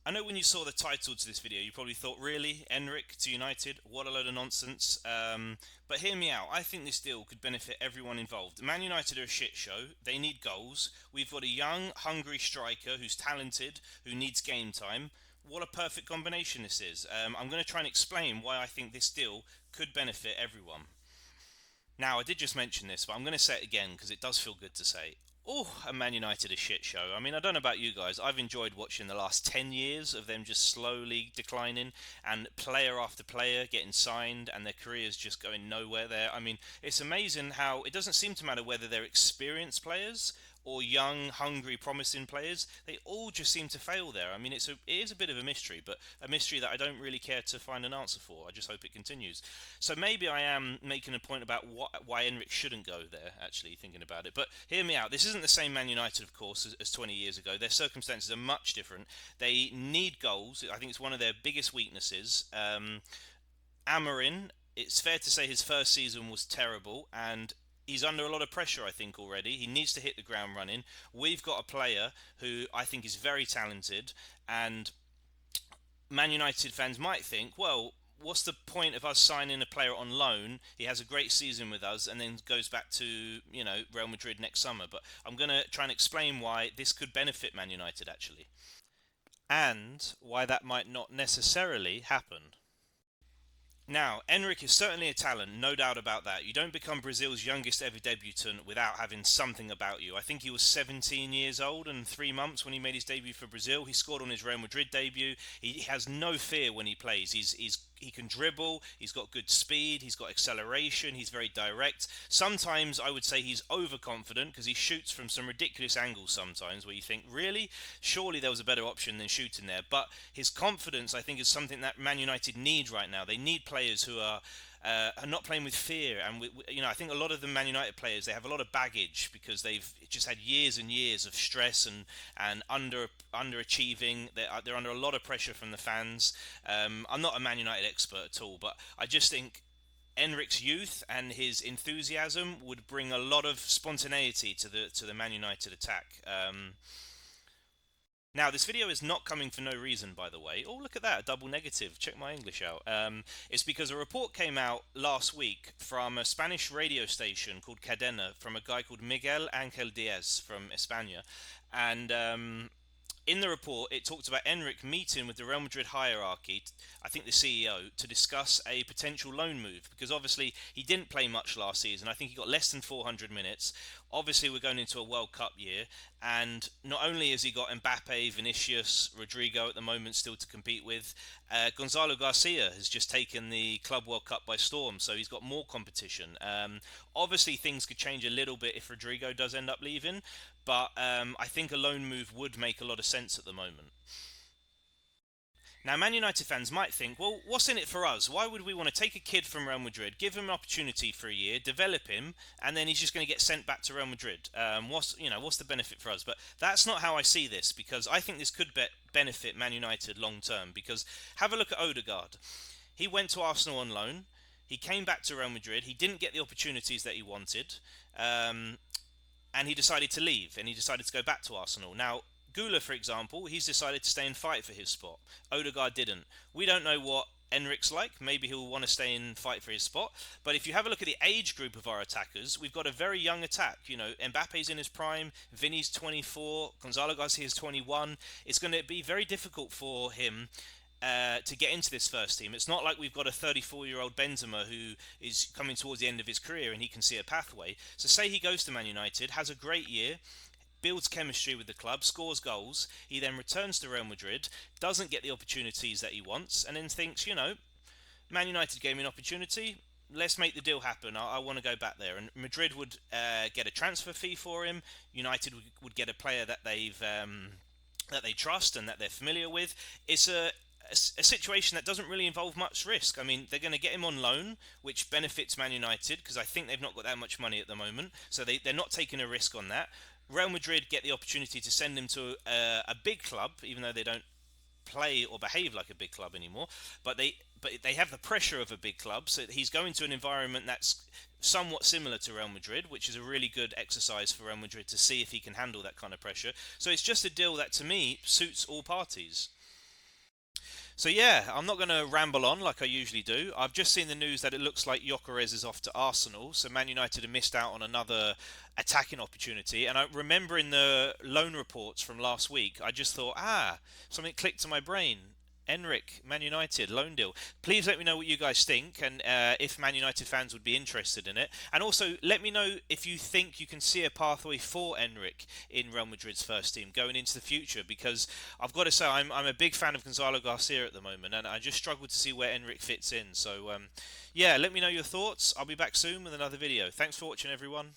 I know when you saw the title to this video, you probably thought, really, Endrick to United? What a load of nonsense. But hear me out. I think this deal could benefit everyone involved. Man United are a shit show. They need goals. We've got a young, hungry striker who's talented, who needs game time. What a perfect combination this is. I'm going to try and explain why I think this deal could benefit everyone. Now, I did just mention this, but I'm going to say it again because it does feel good to say. Oh, a Man United a shit show. I mean, I don't know about you guys. I've enjoyed watching the last 10 years of them just slowly declining and player after player getting signed and their careers just going nowhere there. I mean, it's amazing how it doesn't seem to matter whether they're experienced players or young, hungry, promising players. They all just seem to fail there. I mean, it is a bit of a mystery, but a mystery that I don't really care to find an answer for. I just hope it continues. So maybe I am making a point about why Endrick shouldn't go there, actually, thinking about it. But hear me out. This isn't the same Man United, of course, as 20 years ago. Their circumstances are much different. They need goals. I think it's one of their biggest weaknesses. Amorim, it's fair to say his first season was terrible, and he's under a lot of pressure, I think, already. He needs to hit the ground running. We've got a player who I think is very talented, and Man United fans might think, well, what's the point of us signing a player on loan? He has a great season with us and then goes back to, Real Madrid next summer. But I'm going to try and explain why this could benefit Man United, actually, and why that might not necessarily happen. Now, Enric is certainly a talent, no doubt about that. You don't become Brazil's youngest ever debutant without having something about you. I think he was 17 years old and 3 months when he made his debut for Brazil. He scored on his Real Madrid debut. He has no fear when he plays. He can dribble. He's got good speed. He's got acceleration. He's very direct. Sometimes I would say he's overconfident because he shoots from some ridiculous angles sometimes where you think, really? Surely there was a better option than shooting there. But his confidence, I think, is something that Man United need right now. They need players who are not playing with fear. And I think a lot of the Man United players, they have a lot of baggage because they've just had years and years of stress and underachieving. They're under a lot of pressure from the fans. I'm not a Man United expert at all, but I just think Enric's youth and his enthusiasm would bring a lot of spontaneity to the Man United attack. Now, this video is not coming for no reason, by the way. Oh, look at that, a double negative. Check my English out. It's because a report came out last week from a Spanish radio station called Cadena from a guy called Miguel Ángel Diaz from España. And in the report, it talked about Enric meeting with the Real Madrid hierarchy, I think the CEO, to discuss a potential loan move because obviously he didn't play much last season. I think he got less than 400 minutes. Obviously, we're going into a World Cup year, and not only has he got Mbappe, Vinicius, Rodrigo at the moment still to compete with, Gonzalo Garcia has just taken the Club World Cup by storm, so he's got more competition. Obviously, things could change a little bit if Rodrigo does end up leaving, but I think a loan move would make a lot of sense at the moment. Now, Man United fans might think, well, what's in it for us? Why would we want to take a kid from Real Madrid, give him an opportunity for a year, develop him, and then he's just going to get sent back to Real Madrid? What's the benefit for us? But that's not how I see this because I think this could benefit Man United long term. Because have a look at Odegaard. He went to Arsenal on loan. He came back to Real Madrid. He didn't get the opportunities that he wanted. And he decided to leave and he decided to go back to Arsenal. Now, Gula, for example, he's decided to stay and fight for his spot. Odegaard didn't. We don't know what Enric's like. Maybe he'll want to stay and fight for his spot. But if you have a look at the age group of our attackers, we've got a very young attack. Mbappe's in his prime, Vinny's 24, Gonzalo Garcia's 21. It's going to be very difficult for him to get into this first team. It's not like we've got a 34-year-old Benzema who is coming towards the end of his career and he can see a pathway. So say he goes to Man United, has a great year, builds chemistry with the club, scores goals, he then returns to Real Madrid, doesn't get the opportunities that he wants, and then thinks, Man United gave me an opportunity, let's make the deal happen. I want to go back there. And Madrid would get a transfer fee for him. United would get a player that they trust and that they're familiar with. It's a situation that doesn't really involve much risk. I mean, they're going to get him on loan, which benefits Man United because I think they've not got that much money at the moment, so they're not taking a risk on that. Real Madrid get the opportunity to send him to a big club, even though they don't play or behave like a big club anymore. But they have the pressure of a big club, so he's going to an environment that's somewhat similar to Real Madrid, which is a really good exercise for Real Madrid to see if he can handle that kind of pressure. So it's just a deal that to me suits all parties. So yeah, I'm not going to ramble on like I usually do. I've just seen the news that it looks like Gyokeres is off to Arsenal, so Man United have missed out on another attacking opportunity. And I remember in the loan reports from last week, I just thought, something clicked to my brain. Endrick, Man United, loan deal. Please let me know what you guys think and if Man United fans would be interested in it. And also, let me know if you think you can see a pathway for Endrick in Real Madrid's first team going into the future, because I've got to say, I'm a big fan of Gonzalo Garcia at the moment, and I just struggle to see where Endrick fits in. So, yeah, let me know your thoughts. I'll be back soon with another video. Thanks for watching, everyone.